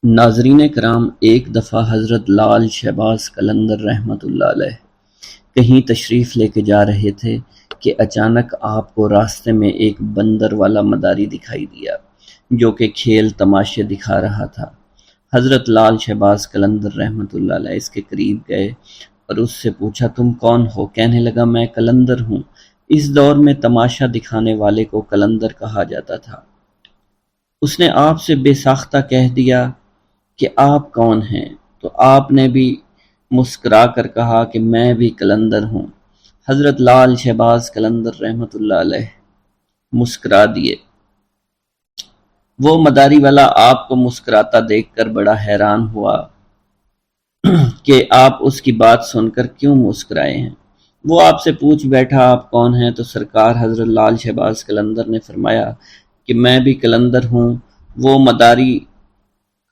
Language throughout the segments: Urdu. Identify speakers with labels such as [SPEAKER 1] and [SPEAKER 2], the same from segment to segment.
[SPEAKER 1] ناظرین کرام، ایک دفعہ حضرت لال شہباز قلندر رحمۃ اللہ علیہ کہیں تشریف لے کے جا رہے تھے کہ اچانک آپ کو راستے میں ایک بندر والا مداری دکھائی دیا جو کہ کھیل تماشے دکھا رہا تھا۔ حضرت لال شہباز قلندر رحمۃ اللہ علیہ اس کے قریب گئے اور اس سے پوچھا، تم کون ہو؟ کہنے لگا، میں قلندر ہوں۔ اس دور میں تماشا دکھانے والے کو قلندر کہا جاتا تھا۔ اس نے آپ سے بے ساختہ کہہ دیا کہ آپ کون ہیں؟ تو آپ نے بھی مسکرا کر کہا کہ میں بھی قلندر ہوں۔ حضرت لال شہباز قلندر رحمۃ اللہ علیہ مسکرا دیے۔ وہ مداری والا آپ کو مسکراتا دیکھ کر بڑا حیران ہوا کہ آپ اس کی بات سن کر کیوں مسکرائے ہیں۔ وہ آپ سے پوچھ بیٹھا، آپ کون ہیں؟ تو سرکار حضرت لال شہباز قلندر نے فرمایا کہ میں بھی قلندر ہوں۔ وہ مداری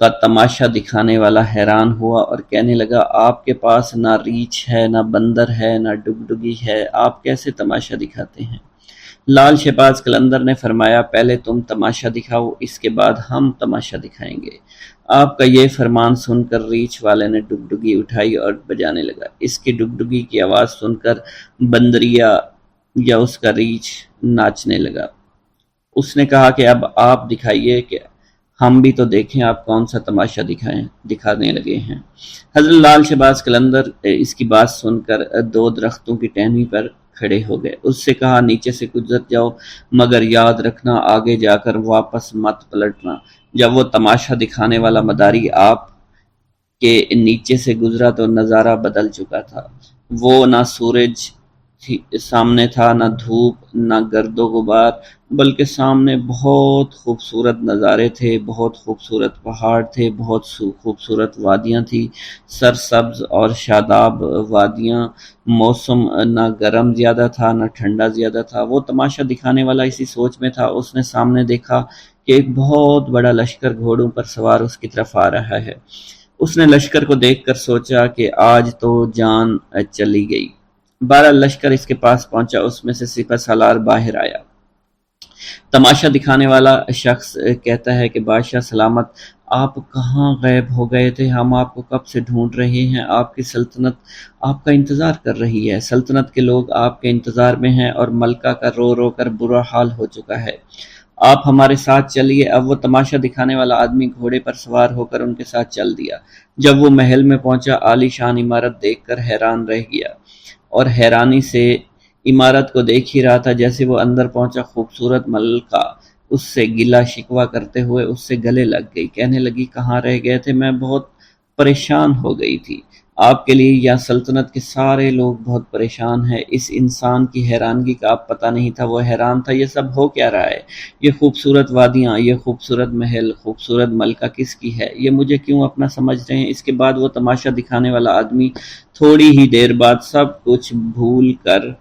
[SPEAKER 1] کا تماشا دکھانے والا حیران ہوا اور کہنے لگا، آپ کے پاس نہ ریچھ ہے، نہ بندر ہے، نہ ڈگڈگی ہے، آپ کیسے تماشا دکھاتے ہیں؟ لال شہباز قلندر نے فرمایا، پہلے تم تماشا دکھاؤ، اس کے بعد ہم تماشا دکھائیں گے۔ آپ کا یہ فرمان سن کر ریچھ والے نے ڈگڈگی اٹھائی اور بجانے لگا۔ اس کی ڈگڈگی کی آواز سن کر بندریا یا اس کا ریچھ ناچنے لگا۔ اس نے کہا کہ اب آپ دکھائیے کہ ہم بھی تو دیکھیں آپ کون سا تماشا دکھانے لگے ہیں۔ حضرت لال شہباز قلندر اس کی بات سن کر دو درختوں کی ٹہنی پر کھڑے ہو گئے۔ اس سے کہا، نیچے سے گزر جاؤ، مگر یاد رکھنا آگے جا کر واپس مت پلٹنا۔ جب وہ تماشا دکھانے والا مداری آپ کے نیچے سے گزرا تو نظارہ بدل چکا تھا۔ وہ نہ سورج سامنے تھا، نہ دھوپ، نہ گرد و غبار، بلکہ سامنے بہت خوبصورت نظارے تھے، بہت خوبصورت پہاڑ تھے، بہت خوبصورت وادیاں تھی، سرسبز اور شاداب وادیاں۔ موسم نہ گرم زیادہ تھا نہ ٹھنڈا زیادہ تھا۔ وہ تماشا دکھانے والا اسی سوچ میں تھا۔ اس نے سامنے دیکھا کہ ایک بہت بڑا لشکر گھوڑوں پر سوار اس کی طرف آ رہا ہے۔ اس نے لشکر کو دیکھ کر سوچا کہ آج تو جان چلی گئی۔ بہرحال لشکر اس کے پاس پہنچا، اس میں سے سپہ سالار باہر آیا۔ تماشا دکھانے والا شخص کہتا ہے کہ بادشاہ سلامت، آپ کہاں غائب ہو گئے تھے؟ ہم آپ کو کب سے ڈھونڈ رہے ہیں۔ آپ کی سلطنت آپ کا انتظار کر رہی ہے۔ سلطنت کے لوگ آپ کے انتظار میں ہیں اور ملکہ کا رو رو کر برا حال ہو چکا ہے۔ آپ ہمارے ساتھ چلیے۔ اب وہ تماشا دکھانے والا آدمی گھوڑے پر سوار ہو کر ان کے ساتھ چل دیا۔ جب وہ محل میں پہنچا، عالی شان عمارت دیکھ کر حیران رہ گیا اور حیرانی سے عمارت کو دیکھ ہی رہا تھا۔ جیسے وہ اندر پہنچا، خوبصورت ملکہ اس سے گلہ شکوہ کرتے ہوئے اس سے گلے لگ گئی۔ کہنے لگی، کہاں رہ گئے تھے؟ میں بہت پریشان ہو گئی تھی۔ آپ کے لیے یا سلطنت کے سارے لوگ بہت پریشان ہیں۔ اس انسان کی حیرانگی کا آپ پتہ نہیں تھا۔ وہ حیران تھا، یہ سب ہو کیا رہا ہے؟ یہ خوبصورت وادیاں، یہ خوبصورت محل، خوبصورت ملکہ کس کی ہے؟ یہ مجھے کیوں اپنا سمجھ رہے ہیں؟ اس کے بعد وہ تماشا دکھانے والا آدمی تھوڑی ہی دیر بعد سب کچھ بھول کر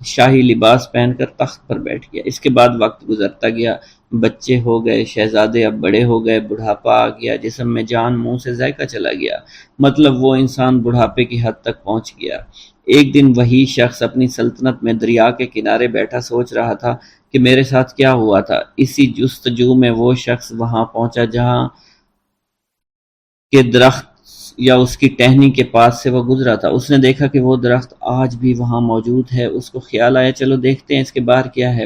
[SPEAKER 1] شاہی لباس پہن کر تخت پر بیٹھ گیا۔ اس کے بعد وقت گزرتا گیا، بچے ہو گئے، شہزادے اب بڑے ہو گئے، بڑھاپا آ گیا، جسم میں جان، منہ سے ذائقہ چلا گیا۔ مطلب وہ انسان بڑھاپے کی حد تک پہنچ گیا۔ ایک دن وہی شخص اپنی سلطنت میں دریا کے کنارے بیٹھا سوچ رہا تھا کہ میرے ساتھ کیا ہوا تھا۔ اسی جستجو میں وہ شخص وہاں پہنچا جہاں کے درخت یا اس کی ٹہنی کے پاس سے وہ گزرا تھا۔ اس نے دیکھا کہ وہ درخت آج بھی وہاں موجود ہے۔ اس کو خیال آیا، چلو دیکھتے ہیں اس کے باہر کیا ہے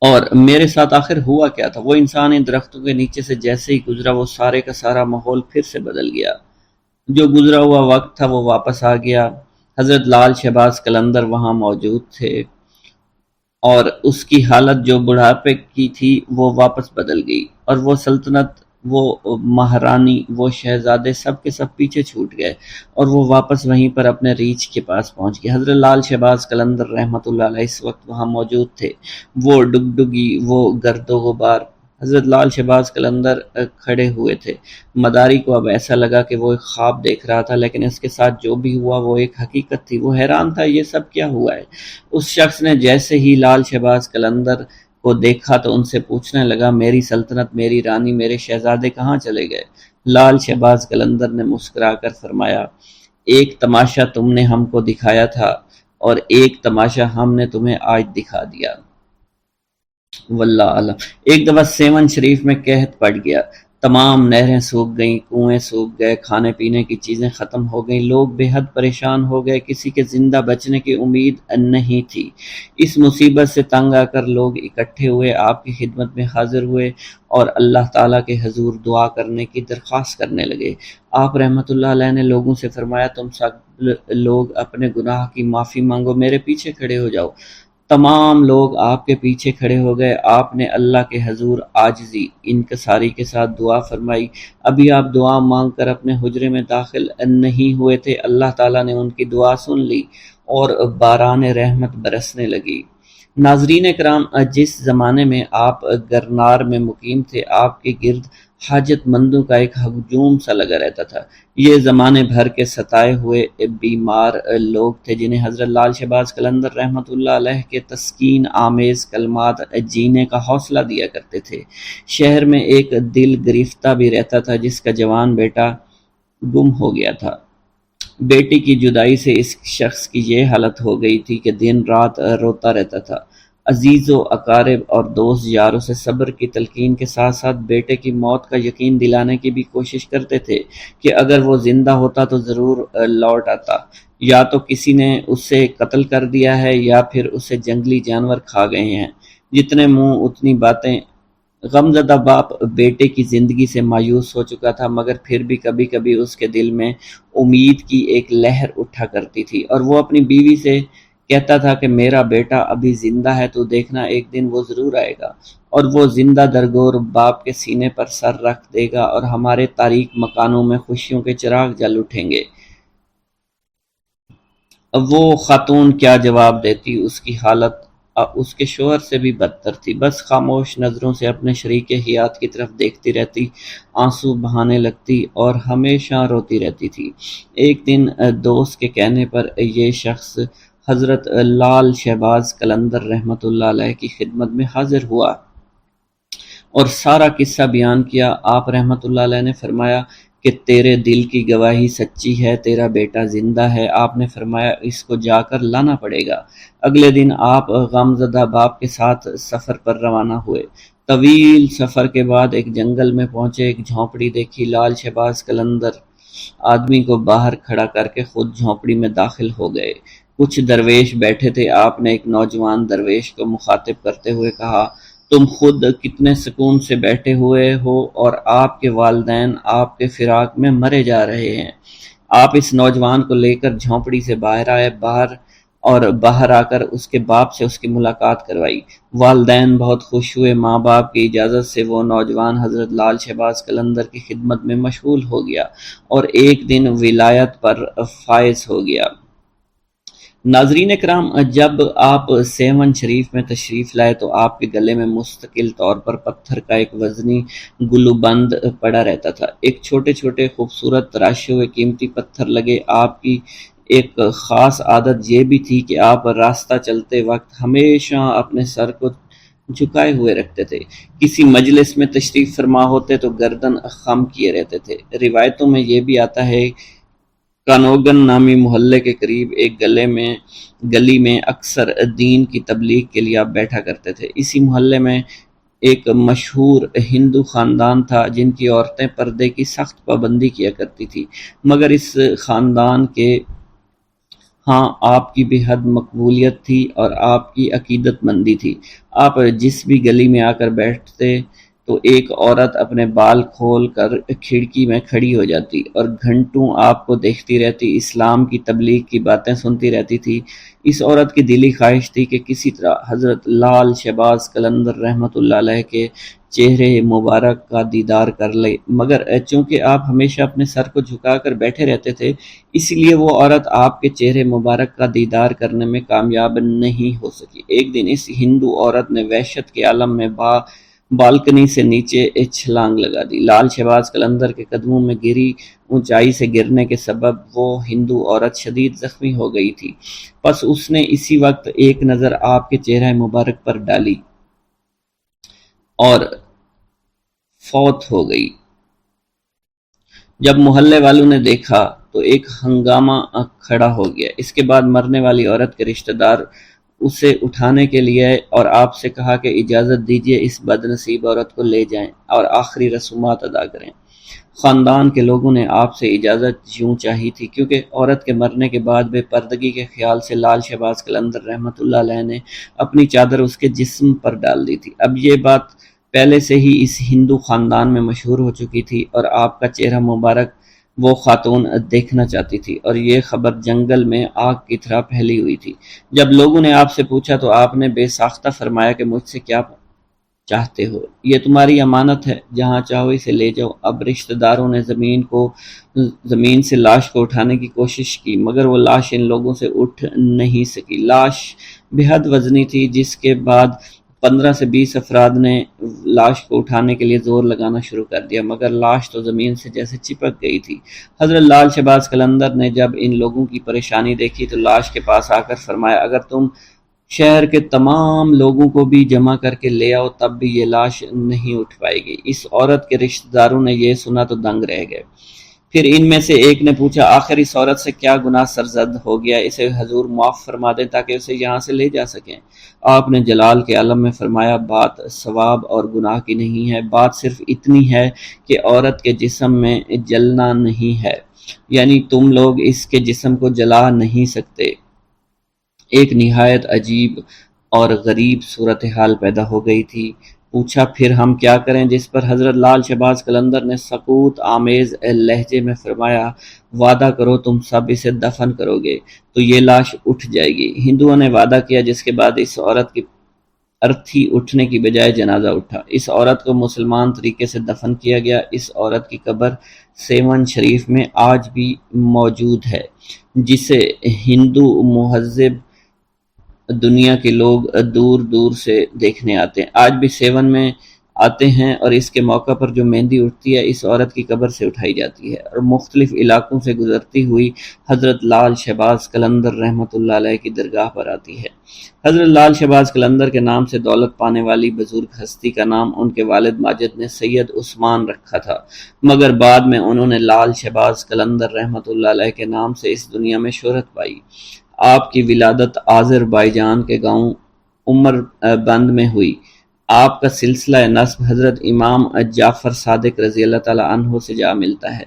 [SPEAKER 1] اور میرے ساتھ آخر ہوا کیا تھا۔ وہ انسان ان درختوں کے نیچے سے جیسے ہی گزرا، وہ سارے کا سارا ماحول پھر سے بدل گیا۔ جو گزرا ہوا وقت تھا وہ واپس آ گیا۔ حضرت لال شہباز قلندر وہاں موجود تھے اور اس کی حالت جو بڑھاپے کی تھی وہ واپس بدل گئی، اور وہ سلطنت، وہ مہارانی، وہ شہزادے سب کے سب پیچھے چھوٹ گئے اور وہ واپس وہیں پر اپنے ریچھ کے پاس پہنچ گئے۔ حضرت لال شہباز قلندر رحمۃ اللہ علیہ اس وقت وہاں موجود تھے۔ وہ ڈگڈگی، وہ گرد و غبار، حضرت لال شہباز قلندر کھڑے ہوئے تھے۔ مداری کو اب ایسا لگا کہ وہ ایک خواب دیکھ رہا تھا، لیکن اس کے ساتھ جو بھی ہوا وہ ایک حقیقت تھی۔ وہ حیران تھا، یہ سب کیا ہوا ہے؟ اس شخص نے جیسے ہی لال شہباز قلندر کو دیکھا تو ان سے پوچھنے لگا، میری سلطنت، میری رانی، میرے شہزادے کہاں چلے گئے؟ لال شہباز قلندر نے مسکرا کر فرمایا، ایک تماشا تم نے ہم کو دکھایا تھا اور ایک تماشا ہم نے تمہیں آج دکھا دیا۔ واللہ عالم۔ ایک دفعہ سیون شریف میں قحط پڑ گیا۔ تمام نہریں سوکھ گئیں، کنویں سوکھ گئے، کھانے پینے کی چیزیں ختم ہو گئیں، لوگ بے حد پریشان ہو گئے، کسی کے زندہ بچنے کی امید نہیں تھی۔ اس مصیبت سے تنگ آ کر لوگ اکٹھے ہوئے، آپ کی خدمت میں حاضر ہوئے اور اللہ تعالیٰ کے حضور دعا کرنے کی درخواست کرنے لگے۔ آپ رحمۃ اللہ علیہ نے لوگوں سے فرمایا، تم سب لوگ اپنے گناہ کی معافی مانگو، میرے پیچھے کھڑے ہو جاؤ۔ تمام لوگ آپ کے پیچھے کھڑے ہو گئے۔ آپ نے اللہ کے حضور عاجزی انکساری کے ساتھ دعا فرمائی۔ ابھی آپ دعا مانگ کر اپنے حجرے میں داخل نہیں ہوئے تھے، اللہ تعالیٰ نے ان کی دعا سن لی اور باران رحمت برسنے لگی۔ ناظرین کرام، جس زمانے میں آپ گرنار میں مقیم تھے، آپ کے گرد حاجت مندوں کا ایک ہجوم سا لگا رہتا تھا۔ یہ زمانے بھر کے ستائے ہوئے بیمار لوگ تھے جنہیں حضرت لال شہباز قلندر رحمۃ اللہ علیہ کے تسکین آمیز کلمات جینے کا حوصلہ دیا کرتے تھے۔ شہر میں ایک دل گرفتہ بھی رہتا تھا جس کا جوان بیٹا گم ہو گیا تھا۔ بیٹی کی جدائی سے اس شخص کی یہ حالت ہو گئی تھی کہ دن رات روتا رہتا تھا۔ عزیز و اقارب اور دوست یاروں سے صبر کی تلقین کے ساتھ ساتھ بیٹے کی موت کا یقین دلانے کی بھی کوشش کرتے تھے کہ اگر وہ زندہ ہوتا تو ضرور لوٹ آتا، یا تو کسی نے اسے قتل کر دیا ہے یا پھر اسے جنگلی جانور کھا گئے ہیں۔ جتنے منہ اتنی باتیں۔ غمزدہ باپ بیٹے کی زندگی سے مایوس ہو چکا تھا، مگر پھر بھی کبھی کبھی اس کے دل میں امید کی ایک لہر اٹھا کرتی تھی، اور وہ اپنی بیوی سے کہتا تھا کہ میرا بیٹا ابھی زندہ ہے، تو دیکھنا ایک دن وہ ضرور آئے گا اور وہ زندہ درگور باپ کے سینے پر سر رکھ دے گا اور ہمارے تاریک مکانوں میں خوشیوں کے چراغ جل اٹھیں گے۔ اب وہ خاتون کیا جواب دیتی؟ اس کی حالت اس کے شوہر سے بھی بدتر تھی۔ بس خاموش نظروں سے اپنے شریک حیات کی طرف دیکھتی رہتی، آنسو بہانے لگتی اور ہمیشہ روتی رہتی تھی۔ ایک دن دوست کے کہنے پر یہ شخص حضرت لال شہباز قلندر رحمۃ اللہ علیہ کی خدمت میں حاضر ہوا اور سارا قصہ بیان کیا۔ آپ رحمۃ اللہ علیہ نے فرمایا کہ تیرے دل کی گواہی سچی ہے، تیرا بیٹا زندہ ہے۔ آپ نے فرمایا اس کو جا کر لانا پڑے گا۔ اگلے دن آپ غمزدہ باپ کے ساتھ سفر پر روانہ ہوئے۔ طویل سفر کے بعد ایک جنگل میں پہنچے، ایک جھونپڑی دیکھی۔ لال شہباز قلندر آدمی کو باہر کھڑا کر کے خود جھونپڑی میں داخل ہو گئے۔ کچھ درویش بیٹھے تھے۔ آپ نے ایک نوجوان درویش کو مخاطب کرتے ہوئے کہا، تم خود کتنے سکون سے بیٹھے ہوئے ہو اور آپ کے والدین آپ کے فراق میں مرے جا رہے ہیں۔ آپ اس نوجوان کو لے کر جھونپڑی سے باہر آئے، باہر آ کر اس کے باپ سے اس کی ملاقات کروائی۔ والدین بہت خوش ہوئے۔ ماں باپ کی اجازت سے وہ نوجوان حضرت لال شہباز قلندر کی خدمت میں مشغول ہو گیا اور ایک دن ولایت پر فائز ہو گیا۔ ناظرین کرام، جب آپ سیون شریف میں تشریف لائے تو آپ کے گلے میں مستقل طور پر پتھر کا ایک وزنی گلوبند پڑا رہتا تھا۔ ایک چھوٹے چھوٹے خوبصورت تراشے ہوئے قیمتی پتھر لگے۔ آپ کی ایک خاص عادت یہ بھی تھی کہ آپ راستہ چلتے وقت ہمیشہ اپنے سر کو جھکائے ہوئے رکھتے تھے۔ کسی مجلس میں تشریف فرما ہوتے تو گردن خم کیے رہتے تھے۔ روایتوں میں یہ بھی آتا ہے کانوگن نامی محلے کے قریب ایک گلی میں اکثر دین کی تبلیغ کے لیے آپ بیٹھا کرتے تھے۔ اسی محلے میں ایک مشہور ہندو خاندان تھا جن کی عورتیں پردے کی سخت پابندی کیا کرتی تھی، مگر اس خاندان کے ہاں آپ کی بے حد مقبولیت تھی اور آپ کی عقیدت مندی تھی۔ آپ جس بھی گلی میں آ کر بیٹھتے تو ایک عورت اپنے بال کھول کر کھڑکی میں کھڑی ہو جاتی اور گھنٹوں آپ کو دیکھتی رہتی، اسلام کی تبلیغ کی باتیں سنتی رہتی تھی۔ اس عورت کی دلی خواہش تھی کہ کسی طرح حضرت لال شہباز قلندر رحمۃ اللہ علیہ کے چہرے مبارک کا دیدار کر لے، مگر چونکہ آپ ہمیشہ اپنے سر کو جھکا کر بیٹھے رہتے تھے، اس لیے وہ عورت آپ کے چہرے مبارک کا دیدار کرنے میں کامیاب نہیں ہو سکی۔ ایک دن اس ہندو عورت نے وحشت کے عالم میں بالکنی سے نیچے چھلانگ لگا دی۔ لال شہباز قلندر کے قدموں میں گری اونچائی سے گرنے کے سبب وہ ہندو عورت شدید زخمی ہو گئی تھی، پس اس نے اسی وقت ایک نظر آپ کے چہرہ مبارک پر ڈالی اور فوت ہو گئی۔ جب محلے والوں نے دیکھا تو ایک ہنگامہ کھڑا ہو گیا۔ اس کے بعد مرنے والی عورت کے رشتہ دار اسے اٹھانے کے لیے اور آپ سے کہا کہ اجازت دیجیے اس بد نصیب عورت کو لے جائیں اور آخری رسومات ادا کریں۔ خاندان کے لوگوں نے آپ سے اجازت یوں چاہی تھی کیونکہ عورت کے مرنے کے بعد بے پردگی کے خیال سے لال شہباز قلندر رحمۃ اللہ علیہ نے اپنی چادر اس کے جسم پر ڈال دی تھی۔ اب یہ بات پہلے سے ہی اس ہندو خاندان میں مشہور ہو چکی تھی اور آپ کا چہرہ مبارک وہ خاتون دیکھنا چاہتی تھی، اور یہ خبر جنگل میں آگ کی طرح پھیلی ہوئی تھی۔ جب لوگوں نے آپ سے پوچھا تو آپ نے بے ساختہ فرمایا کہ مجھ سے کیا چاہتے ہو، یہ تمہاری امانت ہے، جہاں چاہو اسے لے جاؤ۔ اب رشتہ داروں نے زمین سے لاش کو اٹھانے کی کوشش کی، مگر وہ لاش ان لوگوں سے اٹھ نہیں سکی۔ لاش بے حد وزنی تھی، جس کے بعد 15 سے 20 افراد نے لاش کو اٹھانے کے لیے زور لگانا شروع کر دیا، مگر لاش تو زمین سے جیسے چپک گئی تھی۔ حضرت لال شہباز قلندر نے جب ان لوگوں کی پریشانی دیکھی تو لاش کے پاس آ کر فرمایا، اگر تم شہر کے تمام لوگوں کو بھی جمع کر کے لے آؤ تب بھی یہ لاش نہیں اٹھ پائے گی۔ اس عورت کے رشتہ داروں نے یہ سنا تو دنگ رہ گئے۔ پھر ان میں سے ایک نے پوچھا، آخر اس عورت سے کیا گناہ سرزد ہو گیا، اسے حضور معاف فرما دیں تاکہ اسے یہاں سے لے جا سکیں۔ آپ نے جلال کے عالم میں فرمایا، بات ثواب اور گناہ کی نہیں ہے، بات صرف اتنی ہے کہ عورت کے جسم میں جلنا نہیں ہے، یعنی تم لوگ اس کے جسم کو جلا نہیں سکتے۔ ایک نہایت عجیب اور غریب صورتحال پیدا ہو گئی تھی۔ پوچھا، پھر ہم کیا کریں؟ جس پر حضرت لال شہباز قلندر نے سکوت آمیز لہجے میں فرمایا، وعدہ کرو تم سب اسے دفن کرو گے تو یہ لاش اٹھ جائے گی۔ ہندوؤں نے وعدہ کیا، جس کے بعد اس عورت کی ارتھی اٹھنے کی بجائے جنازہ اٹھا۔ اس عورت کو مسلمان طریقے سے دفن کیا گیا۔ اس عورت کی قبر سیون شریف میں آج بھی موجود ہے، جسے ہندو مہذب دنیا کے لوگ دور دور سے دیکھنے آتے ہیں۔ آج بھی سیون میں آتے ہیں اور اس کے موقع پر جو مہندی اٹھتی ہے اس عورت کی قبر سے اٹھائی جاتی ہے اور مختلف علاقوں سے گزرتی ہوئی حضرت لال شہباز قلندر رحمۃ اللہ علیہ کی درگاہ پر آتی ہے۔ حضرت لال شہباز قلندر کے نام سے دولت پانے والی بزرگ ہستی کا نام ان کے والد ماجد نے سید عثمان رکھا تھا، مگر بعد میں انہوں نے لال شہباز قلندر رحمۃ اللہ علیہ کے نام سے اس دنیا میں شہرت پائی۔ آپ کی ولادت آذربائیجان کے گاؤں عمر بند میں ہوئی۔ آپ کا سلسلہ نسب حضرت امام جعفر صادق رضی اللہ تعالیٰ عنہ سے جا ملتا ہے۔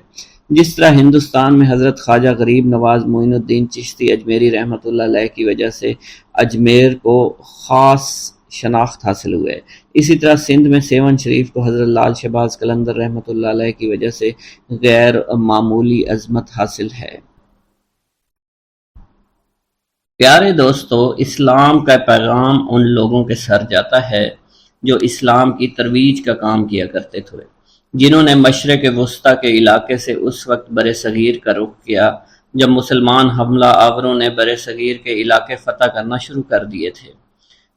[SPEAKER 1] جس طرح ہندوستان میں حضرت خواجہ غریب نواز معین الدین چشتی اجمیری رحمۃ اللہ علیہ کی وجہ سے اجمیر کو خاص شناخت حاصل ہوئے، اسی طرح سندھ میں سیون شریف کو حضرت لال شہباز قلندر رحمۃ اللہ علیہ کی وجہ سے غیر معمولی عظمت حاصل ہے۔ پیارے دوستو، اسلام کا پیغام ان لوگوں کے سر جاتا ہے جو اسلام کی ترویج کا کام کیا کرتے تھے، جنہوں نے مشرق وسطیٰ کے علاقے سے اس وقت برِ صغیر کا رخ کیا جب مسلمان حملہ آوروں نے برِ صغیر کے علاقے فتح کرنا شروع کر دیے تھے۔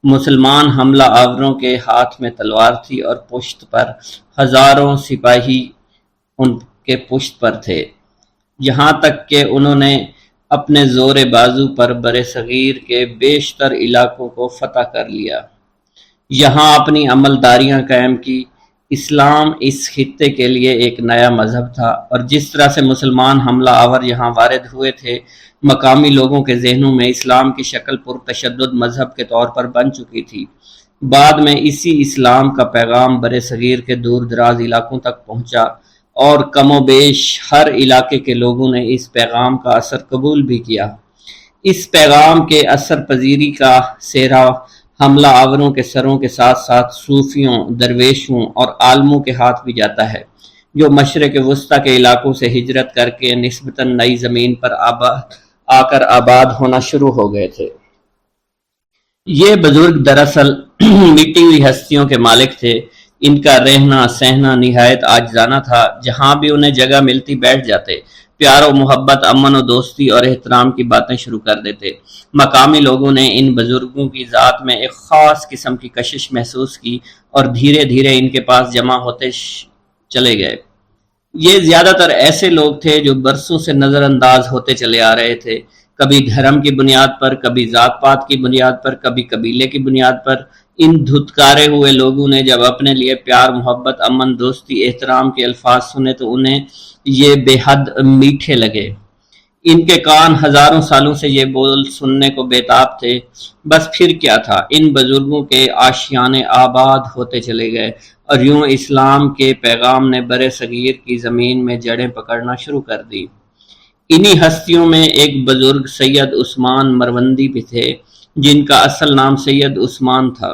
[SPEAKER 1] مسلمان حملہ آوروں کے ہاتھ میں تلوار تھی اور پشت پر ہزاروں سپاہی ان کے پشت پر تھے، یہاں تک کہ انہوں نے اپنے زور بازو پر برِ صغیر کے بیشتر علاقوں کو فتح کر لیا، یہاں اپنی عملداریاں قائم کی۔ اسلام اس خطے کے لیے ایک نیا مذہب تھا، اور جس طرح سے مسلمان حملہ آور یہاں وارد ہوئے تھے، مقامی لوگوں کے ذہنوں میں اسلام کی شکل پرتشدد مذہب کے طور پر بن چکی تھی۔ بعد میں اسی اسلام کا پیغام برِ صغیر کے دور دراز علاقوں تک پہنچا، اور کم و بیش ہر علاقے کے لوگوں نے اس پیغام کا اثر قبول بھی کیا۔ اس پیغام کے اثر پذیری کا سہرا حملہ آوروں کے سروں کے ساتھ ساتھ صوفیوں، درویشوں اور عالموں کے ہاتھ بھی جاتا ہے، جو مشرق وسطیٰ کے علاقوں سے ہجرت کر کے نسبتاً نئی زمین پر آ کر آباد ہونا شروع ہو گئے تھے۔ یہ بزرگ دراصل مٹی ہوئی ہستیوں کے مالک تھے، ان کا رہنا سہنا نہایت عاجزانہ تھا، جہاں بھی انہیں جگہ ملتی بیٹھ جاتے، پیار و محبت، امن و دوستی اور احترام کی باتیں شروع کر دیتے۔ مقامی لوگوں نے ان بزرگوں کی ذات میں ایک خاص قسم کی کشش محسوس کی اور دھیرے دھیرے ان کے پاس جمع ہوتے چلے گئے۔ یہ زیادہ تر ایسے لوگ تھے جو برسوں سے نظر انداز ہوتے چلے آ رہے تھے، کبھی دھرم کی بنیاد پر، کبھی ذات پات کی بنیاد پر، کبھی قبیلے کی بنیاد پر۔ ان دھتکارے ہوئے لوگوں نے جب اپنے لیے پیار، محبت، امن، دوستی، احترام کے الفاظ سنے تو انہیں یہ بے حد میٹھے لگے۔ ان کے کان ہزاروں سالوں سے یہ بول سننے کو بےتاب تھے۔ بس پھر کیا تھا، ان بزرگوں کے آشیانے آباد ہوتے چلے گئے اور یوں اسلام کے پیغام نے برِ صغیر کی زمین میں جڑیں پکڑنا شروع کر دی۔ انہی ہستیوں میں ایک بزرگ سید عثمان مروندی بھی تھے، جن کا اصل نام سید عثمان تھا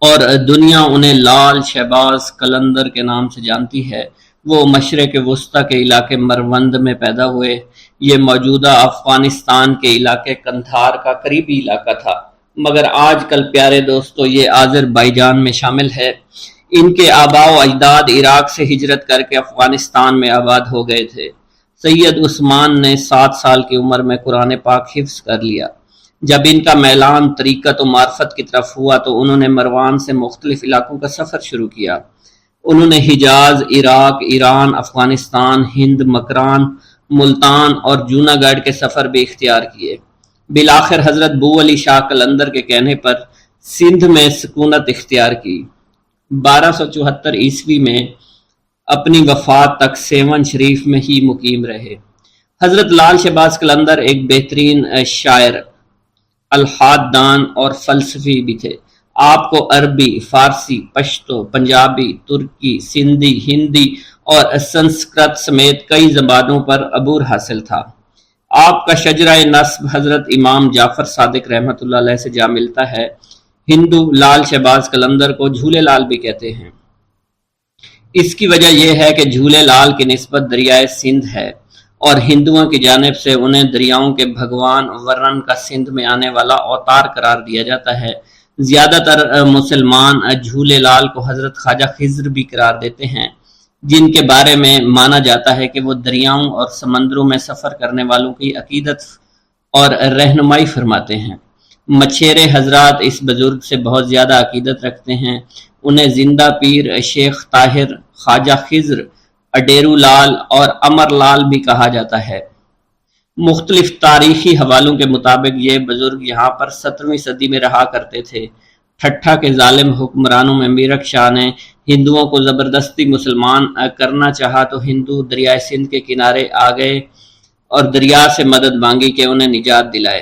[SPEAKER 1] اور دنیا انہیں لال شہباز قلندر کے نام سے جانتی ہے۔ وہ مشرق وسطیٰ کے علاقے مروند میں پیدا ہوئے۔ یہ موجودہ افغانستان کے علاقے قندھار کا قریبی علاقہ تھا، مگر آج کل پیارے دوستو یہ آذربائیجان میں شامل ہے۔ ان کے آباء و اجداد عراق سے ہجرت کر کے افغانستان میں آباد ہو گئے تھے۔ سید عثمان نے 7 سال کی عمر میں قرآن پاک حفظ کر لیا۔ جب ان کا میلان طریقت و معرفت کی طرف ہوا تو انہوں نے مروان سے مختلف علاقوں کا سفر شروع کیا۔ انہوں نے حجاز، عراق، ایران، افغانستان، ہند، مکران، ملتان اور جوناگڑھ کے سفر بھی اختیار کیے۔ بالآخر حضرت بو علی شاہ قلندر کے کہنے پر سندھ میں سکونت اختیار کی۔ 1274 عیسوی میں اپنی وفات تک سیون شریف میں ہی مقیم رہے۔ حضرت لال شہباز قلندر ایک بہترین شاعر، الحاد دان اور فلسفی بھی تھے۔ آپ کو عربی، فارسی، پشتو، پنجابی، ترکی، سندھی، ہندی اور سنسکرت سمیت کئی زبانوں پر عبور حاصل تھا۔ آپ کا شجرہ نسب حضرت امام جعفر صادق رحمۃ اللہ علیہ سے جا ملتا ہے۔ ہندو لال شہباز قلندر کو جھولے لال بھی کہتے ہیں۔ اس کی وجہ یہ ہے کہ جھولے لال کی نسبت دریائے سندھ ہے اور ہندوؤں کی جانب سے انہیں دریاؤں کے بھگوان ورن کا سندھ میں آنے والا اوتار قرار دیا جاتا ہے۔ زیادہ تر مسلمان جھولے لال کو حضرت خواجہ خضر بھی قرار دیتے ہیں، جن کے بارے میں مانا جاتا ہے کہ وہ دریاؤں اور سمندروں میں سفر کرنے والوں کی عقیدت اور رہنمائی فرماتے ہیں۔ مچھیرے حضرات اس بزرگ سے بہت زیادہ عقیدت رکھتے ہیں۔ انہیں زندہ پیر، شیخ طاہر، خواجہ خضر، اڈیرو لال اور امر لال بھی کہا جاتا ہے۔ مختلف تاریخی حوالوں کے مطابق یہ بزرگ یہاں پر 17ویں صدی میں رہا کرتے تھے۔ ٹھٹھا کے ظالم حکمرانوں میں میرک شاہ نے ہندوؤں کو زبردستی مسلمان کرنا چاہا تو ہندو دریائے سندھ کے کنارے آ گئے اور دریا سے مدد مانگی کہ انہیں نجات دلائے۔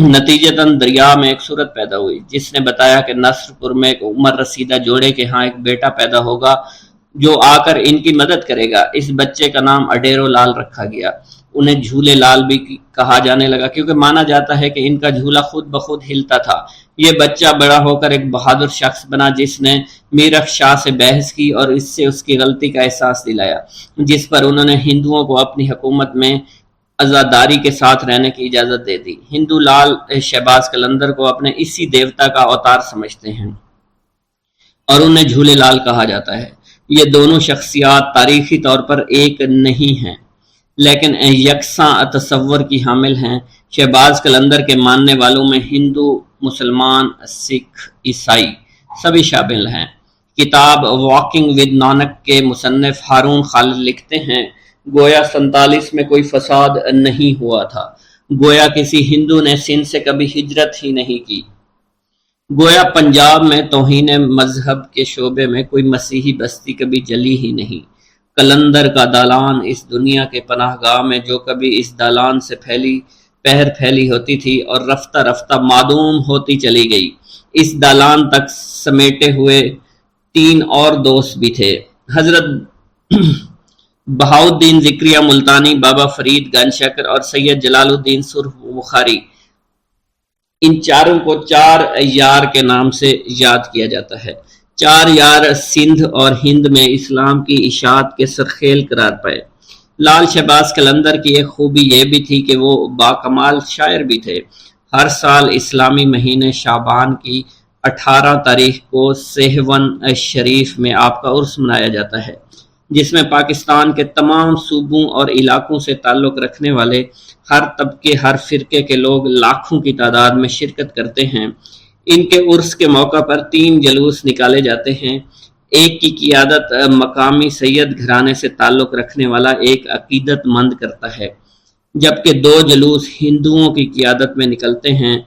[SPEAKER 1] نتیجتاً دریا میں ایک صورت پیدا ہوئی جس نے بتایا کہ نصر پور میں ایک عمر رسیدہ جوڑے کے ہاں ایک بیٹا پیدا ہوگا جو آ کر ان کی مدد کرے گا۔ اس بچے کا نام اڈیرو لال رکھا گیا۔ انہیں جھولے لال بھی کہا جانے لگا کیونکہ مانا جاتا ہے کہ ان کا جھولا خود بخود ہلتا تھا۔ یہ بچہ بڑا ہو کر ایک بہادر شخص بنا جس نے میرک شاہ سے بحث کی اور اس سے اس کی غلطی کا احساس دلایا، جس پر انہوں نے ہندوؤں کو اپنی حکومت میں عزاداری کے ساتھ رہنے کی اجازت دے دی۔ ہندو لال شہباز قلندر کو اپنے اسی دیوتا کا اوتار سمجھتے ہیں اور انہیں جھولے لال کہا جاتا ہے۔ یہ دونوں شخصیات تاریخی طور پر ایک نہیں ہیں لیکن یکساں تصور کی حامل ہیں۔ شہباز قلندر کے ماننے والوں میں ہندو، مسلمان، سکھ، عیسائی سبھی شامل ہیں۔ کتاب واکنگ ود نانک کے مصنف ہارون خالد لکھتے ہیں، گویا 47 میں کوئی فساد نہیں ہوا تھا، گویا کسی ہندو نے سندھ سے کبھی ہجرت ہی نہیں کی، گویا پنجاب میں توہین مذہب کے شعبے میں کوئی مسیحی بستی کبھی جلی ہی نہیں۔ قلندر کا دالان اس دنیا کے پناہ گاہ میں جو کبھی اس دالان سے پھیلی ہوتی تھی اور رفتہ رفتہ معدوم ہوتی چلی گئی۔ اس دالان تک سمیٹے ہوئے 3 اور دوست بھی تھے، حضرت بہاؤالدین ذکریہ ملتانی، بابا فرید گنج شکر اور سید جلال الدین سرخ بخاری۔ ان چاروں کو 4 یار کے نام سے یاد کیا جاتا ہے۔ 4 یار سندھ اور ہند میں اسلام کی اشاعت کے سرخیل قرار پائے۔ لال شہباز قلندر کی ایک خوبی یہ بھی تھی کہ وہ باکمال شاعر بھی تھے۔ ہر سال اسلامی مہینے شعبان کی 18 تاریخ کو سیہون شریف میں آپ کا عرس منایا جاتا ہے، جس میں پاکستان کے تمام صوبوں اور علاقوں سے تعلق رکھنے والے ہر طبقے، ہر فرقے کے لوگ لاکھوں کی تعداد میں شرکت کرتے ہیں۔ ان کے عرس کے موقع پر 3 جلوس نکالے جاتے ہیں۔ ایک کی قیادت مقامی سید گھرانے سے تعلق رکھنے والا ایک عقیدت مند کرتا ہے، جبکہ 2 جلوس ہندوؤں کی قیادت میں نکلتے ہیں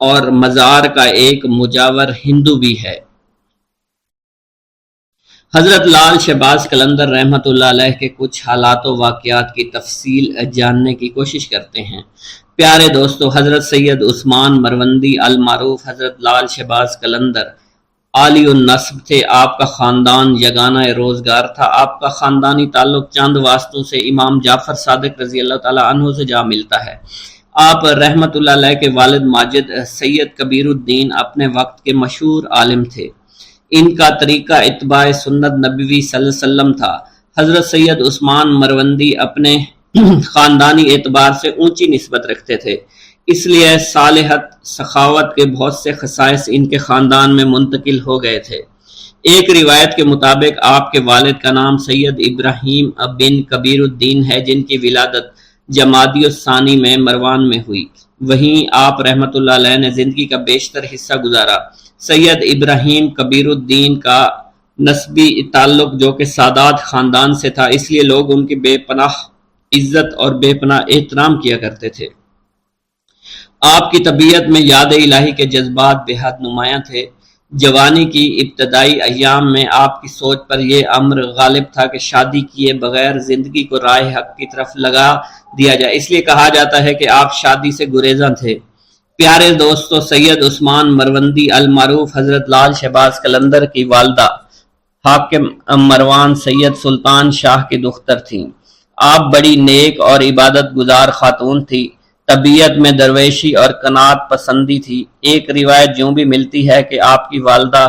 [SPEAKER 1] اور مزار کا ایک مجاور ہندو بھی ہے۔ حضرت لال شہباز قلندر رحمۃ اللہ علیہ کے کچھ حالات و واقعات کی تفصیل جاننے کی کوشش کرتے ہیں۔ پیارے دوستو، حضرت سید عثمان مروندی المعروف حضرت لال شہباز قلندر عالی النسب تھے۔ آپ کا خاندان یگانہ روزگار تھا۔ آپ کا خاندانی تعلق چند واسطوں سے امام جعفر صادق رضی اللہ تعالیٰ عنہ سے جا ملتا ہے۔ آپ رحمت اللہ علیہ کے والد ماجد سید کبیر الدین اپنے وقت کے مشہور عالم تھے۔ ان کا طریقہ اتباع سنت نبوی صلی اللہ علیہ وسلم تھا۔ حضرت سید عثمان مروندی اپنے خاندانی اعتبار سے اونچی نسبت رکھتے تھے، اس لیے صالحت سخاوت کے بہت سے خصائص ان کے خاندان میں منتقل ہو گئے تھے۔ ایک روایت کے مطابق آپ کے والد کا نام سید ابراہیم بن کبیر الدین ہے، جن کی ولادت جمادی الثانی میں مروان میں ہوئی۔ وہیں آپ رحمت اللہ علیہ نے زندگی کا بیشتر حصہ گزارا۔ سید ابراہیم کبیر الدین کا نسبی تعلق جو کہ سادات خاندان سے تھا، اس لیے لوگ ان کی بے پناہ عزت اور بے پناہ احترام کیا کرتے تھے۔ آپ کی طبیعت میں یاد الہی کے جذبات بے حد نمایاں تھے۔ جوانی کی ابتدائی ایام میں آپ کی سوچ پر یہ امر غالب تھا کہ شادی کیے بغیر زندگی کو راہ حق کی طرف لگا دیا جائے، اس لیے کہا جاتا ہے کہ آپ شادی سے گریزاں تھے۔ پیارے دوستو، سید عثمان مروندی المعروف حضرت لال شہباز قلندر کی والدہ حاکم مروان سید سلطان شاہ کی دختر تھیں۔ آپ بڑی نیک اور عبادت گزار خاتون تھی۔ طبیعت میں درویشی اور قناعت پسندی تھی۔ ایک روایت یوں بھی ملتی ہے کہ آپ کی والدہ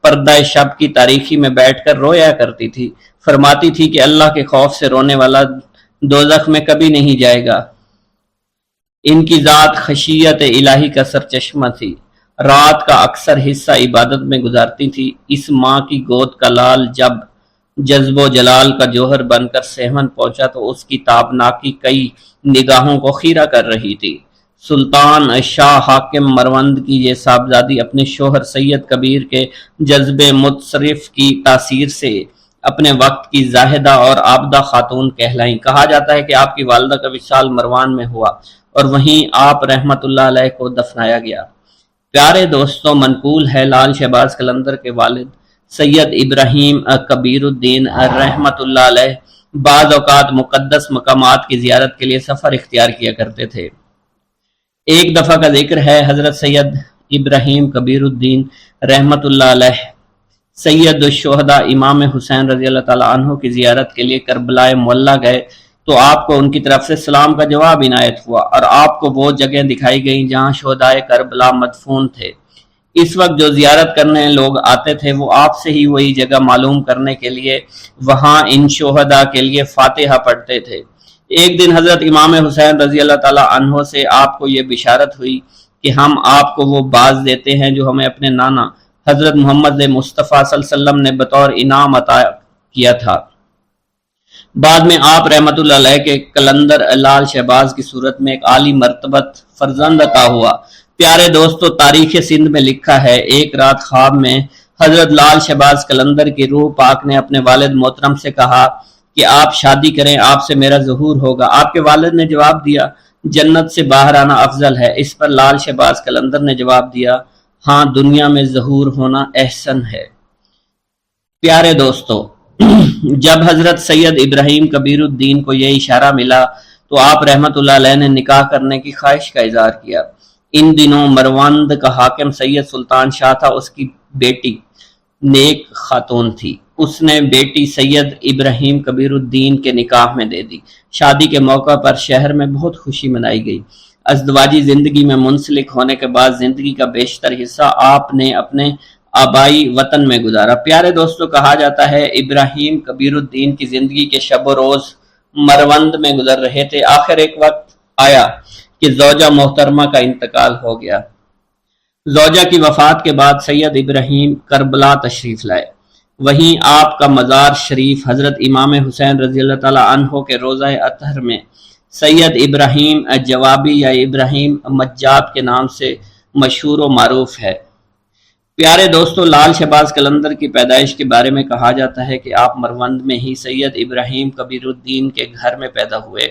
[SPEAKER 1] پردہ شب کی تاریکی میں بیٹھ کر رویا کرتی تھی، فرماتی تھی کہ اللہ کے خوف سے رونے والا دوزخ میں کبھی نہیں جائے گا۔ ان کی ذات خشیت الہی کا سرچشمہ تھی۔ رات کا اکثر حصہ عبادت میں گزارتی تھی۔ اس ماں کی گود کا لال جب جذب و جلال کا جوہر بن کر سہمن پہنچا تو اس کی تابناکی کئی نگاہوں کو خیرہ کر رہی تھی۔ سلطان شاہ حاکم مروند کی یہ صاحبزادی اپنے شوہر سید کبیر کے جذب متصرف کی تاثیر سے اپنے وقت کی زاہدہ اور عابدہ خاتون کہلائیں۔ کہا جاتا ہے کہ آپ کی والدہ کا وصال مروان میں ہوا اور وہیں آپ رحمت اللہ علیہ کو دفنایا گیا۔ پیارے دوستوں، منقول ہے لال شہباز قلندر کے والد سید ابراہیم کبیر الدین رحمت اللہ علیہ بعض اوقات مقدس مقامات کی زیارت کے لیے سفر اختیار کیا کرتے تھے۔ ایک دفعہ کا ذکر ہے، حضرت سید ابراہیم کبیر الدین رحمت اللہ علیہ سید الشہداء امام حسین رضی اللہ تعالیٰ عنہ کی زیارت کے لیے کربلا معلیٰ گئے تو آپ کو ان کی طرف سے سلام کا جواب عنایت ہوا اور آپ کو وہ جگہ دکھائی گئیں جہاں شہداء کربلا مدفون تھے۔ اس وقت جو زیارت کرنے لوگ آتے تھے وہ آپ سے ہی وہی جگہ معلوم کرنے کے لیے وہاں ان شہداء کے لیے فاتحہ پڑھتے تھے۔ ایک دن حضرت امام حسین رضی اللہ تعالیٰ عنہ سے آپ کو یہ بشارت ہوئی کہ ہم آپ کو وہ باز دیتے ہیں جو ہمیں اپنے نانا حضرت محمد مصطفیٰ صلی اللہ علیہ وسلم نے بطور انعام عطا کیا تھا۔ بعد میں آپ رحمت اللہ علیہ کے قلندر لال شہباز کی صورت میں ایک عالی مرتبت فرزند عطا ہوا۔ پیارے دوستو، تاریخ سندھ میں لکھا ہے، ایک رات خواب میں حضرت لال شہباز قلندر کی روح پاک نے اپنے والد محترم سے کہا کہ آپ شادی کریں، آپ سے میرا ظہور ہوگا۔ آپ کے والد نے جواب دیا، جنت سے باہر آنا افضل ہے۔ اس پر لال شہباز قلندر نے جواب دیا، ہاں، دنیا میں ظہور ہونا احسن ہے۔ پیارے دوستو، جب حضرت سید ابراہیم کبیر الدین کو یہ اشارہ ملا تو آپ رحمت اللہ علیہ نے نکاح کرنے کی خواہش کا اظہار کیا۔ ان دنوں مروند کا حاکم سید سلطان شاہ تھا، اس کی بیٹی نیک خاتون تھی۔ اس نے بیٹی سید ابراہیم کبیر الدین کے نکاح میں دے دی۔ شادی کے موقع پر شہر میں بہت خوشی منائی گئی۔ ازدواجی زندگی میں منسلک ہونے کے بعد زندگی کا بیشتر حصہ آپ نے اپنے آبائی وطن میں گزارا۔ پیارے دوستو، کہا جاتا ہے ابراہیم کبیر الدین کی زندگی کے شب و روز مروند میں گزر رہے تھے۔ آخر ایک وقت آیا کہ زوجہ محترمہ کا انتقال ہو گیا۔ زوجہ کی وفات کے بعد سید ابراہیم کربلا تشریف لائے۔ وہیں آپ کا مزار شریف حضرت امام حسین رضی اللہ تعالیٰ عنہ کے روضہ اطہر میں سید ابراہیم جوابی یا ابراہیم مجاب کے نام سے مشہور و معروف ہے۔ پیارے دوستو، لال شہباز قلندر کی پیدائش کے بارے میں کہا جاتا ہے کہ آپ مروند میں ہی سید ابراہیم کبیر الدین کے گھر میں پیدا ہوئے۔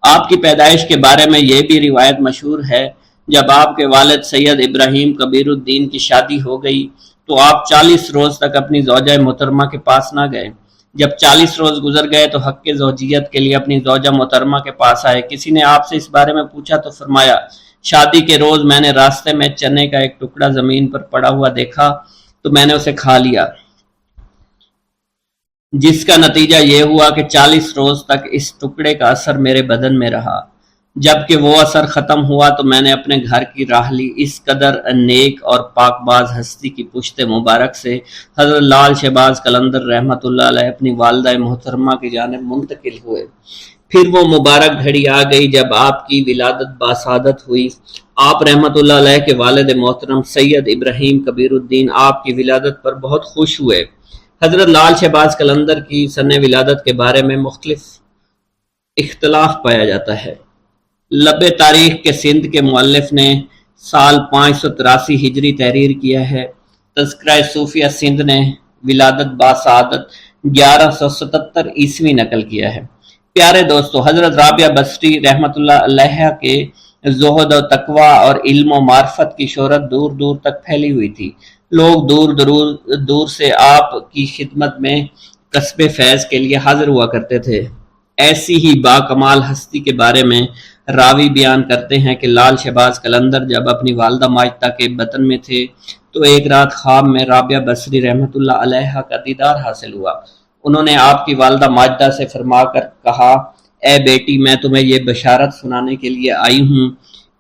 [SPEAKER 1] آپ کی پیدائش کے بارے میں یہ بھی روایت مشہور ہے، جب آپ کے والد سید ابراہیم کبیر الدین کی شادی ہو گئی تو آپ 40 روز تک اپنی زوجہ محترمہ کے پاس نہ گئے۔ جب 40 روز گزر گئے تو حق کے زوجیت کے لیے اپنی زوجہ محترمہ کے پاس آئے۔ کسی نے آپ سے اس بارے میں پوچھا تو فرمایا، شادی کے روز میں نے راستے میں چنے کا ایک ٹکڑا زمین پر پڑا ہوا دیکھا تو میں نے اسے کھا لیا، جس کا نتیجہ یہ ہوا کہ 40 روز تک اس ٹکڑے کا اثر میرے بدن میں رہا۔ جب کہ وہ اثر ختم ہوا تو میں نے اپنے گھر کی راہ لی۔ اس قدر نیک اور پاک باز ہستی کی پشت مبارک سے حضرت لال شہباز قلندر رحمۃ اللہ علیہ اپنی والدہ محترمہ کی جانب منتقل ہوئے۔ پھر وہ مبارک گھڑی آ گئی جب آپ کی ولادت باسعادت ہوئی۔ آپ رحمۃ اللہ علیہ کے والد محترم سید ابراہیم کبیر الدین آپ کی ولادت پر بہت خوش ہوئے۔ حضرت لال شہباز قلندر کی سن ولادت کے بارے میں مختلف اختلاف پایا جاتا ہے۔ لب تاریخ کے سندھ کے مؤلف نے سال 583 ہجری تحریر کیا ہے۔ تذکرہ صوفیہ سندھ نے ولادت باسعادت 1177 عیسوی نقل کیا ہے۔ پیارے دوستو، حضرت رابعہ بصری رحمۃ اللہ علیہ کے زہد و تقوی اور علم و معرفت کی شہرت دور دور تک پھیلی ہوئی تھی۔ لوگ دور سے آپ کی خدمت میں کسب فیض کے لیے حاضر ہوا کرتے تھے۔ ایسی ہی با کمال ہستی کے بارے میں راوی بیان کرتے ہیں کہ لال شہباز قلندر جب اپنی والدہ ماجدہ کے بطن میں تھے تو ایک رات خواب میں رابعہ بصری رحمۃ اللہ علیہ کا دیدار حاصل ہوا۔ انہوں نے آپ کی والدہ ماجدہ سے فرما کر کہا، اے بیٹی، میں تمہیں یہ بشارت سنانے کے لیے آئی ہوں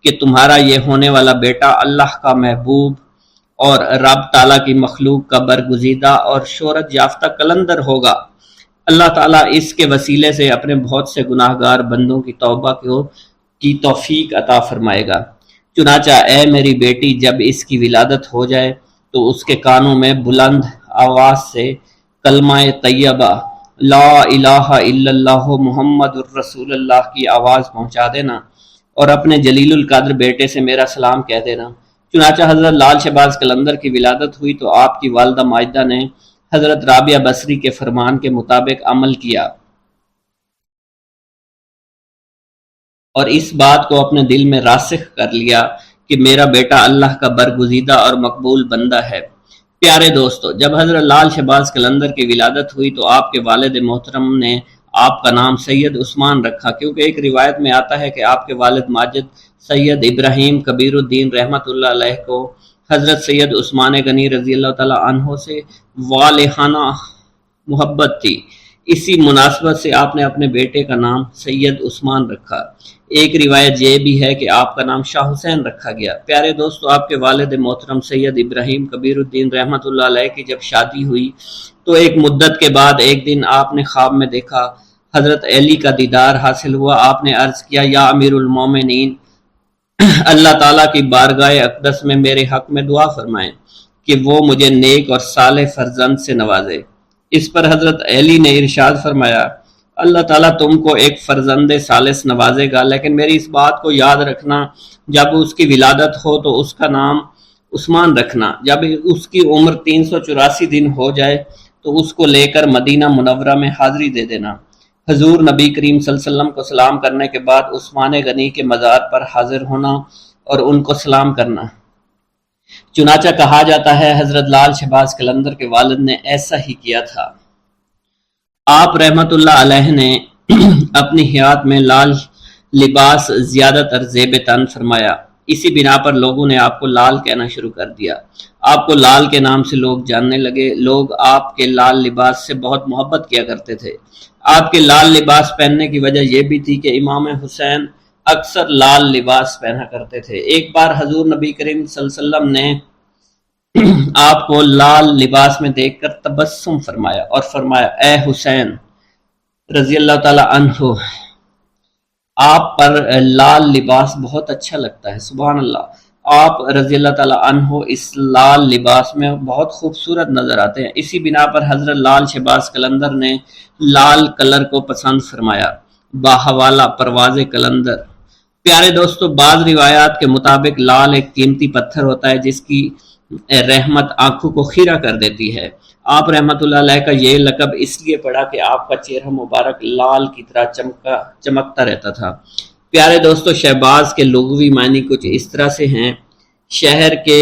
[SPEAKER 1] کہ تمہارا یہ ہونے والا بیٹا اللہ کا محبوب اور رب تعالیٰ کی مخلوق کا برگزیدہ اور شہرت یافتہ قلندر ہوگا۔ اللہ تعالیٰ اس کے وسیلے سے اپنے بہت سے گناہ گار بندوں کی توبہ کی توفیق عطا فرمائے گا۔ چنانچہ اے میری بیٹی، جب اس کی ولادت ہو جائے تو اس کے کانوں میں بلند آواز سے کلمہ طیبہ لا الہ الا اللہ محمد الرسول اللہ کی آواز پہنچا دینا اور اپنے جلیل القدر بیٹے سے میرا سلام کہہ دینا۔ چنانچہ حضرت لال شہباز قلندر کی ولادت ہوئی تو آپ کی والدہ ماجدہ نے حضرت رابعہ بصری کے فرمان کے مطابق عمل کیا اور اس بات کو اپنے دل میں راسخ کر لیا کہ میرا بیٹا اللہ کا برگزیدہ اور مقبول بندہ ہے۔ پیارے دوستو، جب حضرت لال شہباز قلندر کی ولادت ہوئی تو آپ کے والد محترم نے آپ کا نام سید عثمان رکھا، کیونکہ ایک روایت میں آتا ہے کہ آپ کے والد ماجد سید ابراہیم کبیر الدین رحمۃ اللہ علیہ کو حضرت سید عثمان غنی رضی اللہ تعالیٰ عنہ سے والہانہ محبت تھی۔ اسی مناسبت سے آپ نے اپنے بیٹے کا نام سید عثمان رکھا۔ ایک روایت یہ بھی ہے کہ آپ کا نام شاہ حسین رکھا گیا۔ پیارے دوستو، آپ کے والد محترم سید ابراہیم کبیر الدین رحمۃ اللہ علیہ کی جب شادی ہوئی تو ایک مدت کے بعد ایک دن آپ نے خواب میں دیکھا حضرت علی کا دیدار حاصل ہوا۔ آپ نے عرض کیا، یا امیر المومنین، اللہ تعالیٰ کی بارگاہ اقدس میں میرے حق میں دعا فرمائیں کہ وہ مجھے نیک اور صالح فرزند سے نوازے۔ اس پر حضرت علی نے ارشاد فرمایا، اللہ تعالیٰ تم کو ایک فرزند صالح نوازے گا، لیکن میری اس بات کو یاد رکھنا، جب اس کی ولادت ہو تو اس کا نام عثمان رکھنا۔ جب اس کی عمر 384 دن ہو جائے تو اس کو لے کر مدینہ منورہ میں حاضری دے دینا۔ حضور نبی کریم صلی اللہ علیہ وسلم کو سلام کرنے کے بعد عثمان غنی کے مزار پر حاضر ہونا اور ان کو سلام کرنا۔ چنانچہ کہا جاتا ہے حضرت لال شہباز قلندر کے والد نے ایسا ہی کیا تھا۔ آپ رحمت اللہ علیہ نے اپنی حیات میں لال لباس زیادہ تر زیب تن فرمایا، اسی بنا پر لوگوں نے آپ کو لال کہنا شروع کر دیا۔ آپ کو لال کے نام سے لوگ جاننے لگے۔ لوگ آپ کے لال لباس سے بہت محبت کیا کرتے تھے۔ آپ کے لال لباس پہننے کی وجہ یہ بھی تھی کہ امام حسین اکثر لال لباس پہنا کرتے تھے۔ ایک بار حضور نبی کریم صلی اللہ علیہ وسلم نے آپ کو لال لباس میں دیکھ کر تبسم فرمایا اور فرمایا، اے حسین رضی اللہ تعالی عنہ، آپ پر لال لباس بہت اچھا لگتا ہے۔ سبحان اللہ، آپ رضی اللہ تعالی عنہ اس لال لباس میں بہت خوبصورت نظر آتے ہیں۔ اسی بنا پر حضرت لال شہباز قلندر نے لال کلر کو پسند فرمایا۔ باحوالہ پرواز قلندر۔ پیارے دوستو، بعض روایات کے مطابق لال ایک قیمتی پتھر ہوتا ہے جس کی رحمت آنکھوں کو خیرہ کر دیتی ہے۔ آپ رحمت اللہ علیہ کا یہ لقب اس لیے پڑا کہ آپ کا چہرہ مبارک لال کی طرح چمکتا رہتا تھا۔ پیارے دوستو، شہباز کے لغوی معنی کچھ اس طرح سے ہیں، شہر کے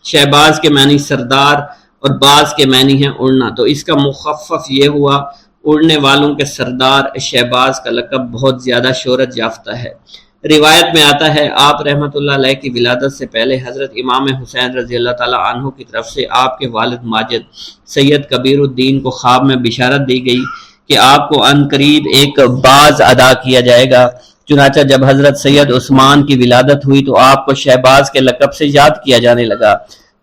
[SPEAKER 1] شہباز کے معنی سردار اور باز کے معنی ہے اڑنا، تو اس کا مخفف یہ ہوا اڑنے والوں کے سردار شہباز کا لقب بہت زیادہ شہرت یافتہ ہے۔ روایت میں آتا ہے آپ رحمۃ اللہ علیہ کی ولادت سے پہلے حضرت امام حسین رضی اللہ تعالیٰ عنہ کی طرف سے آپ کے والد ماجد سید کبیر الدین کو خواب میں بشارت دی گئی کہ آپ کو عن قریب ایک باز ادا کیا جائے گا۔ چنانچہ جب حضرت سید عثمان کی ولادت ہوئی تو آپ کو شہباز کے لقب سے یاد کیا جانے لگا۔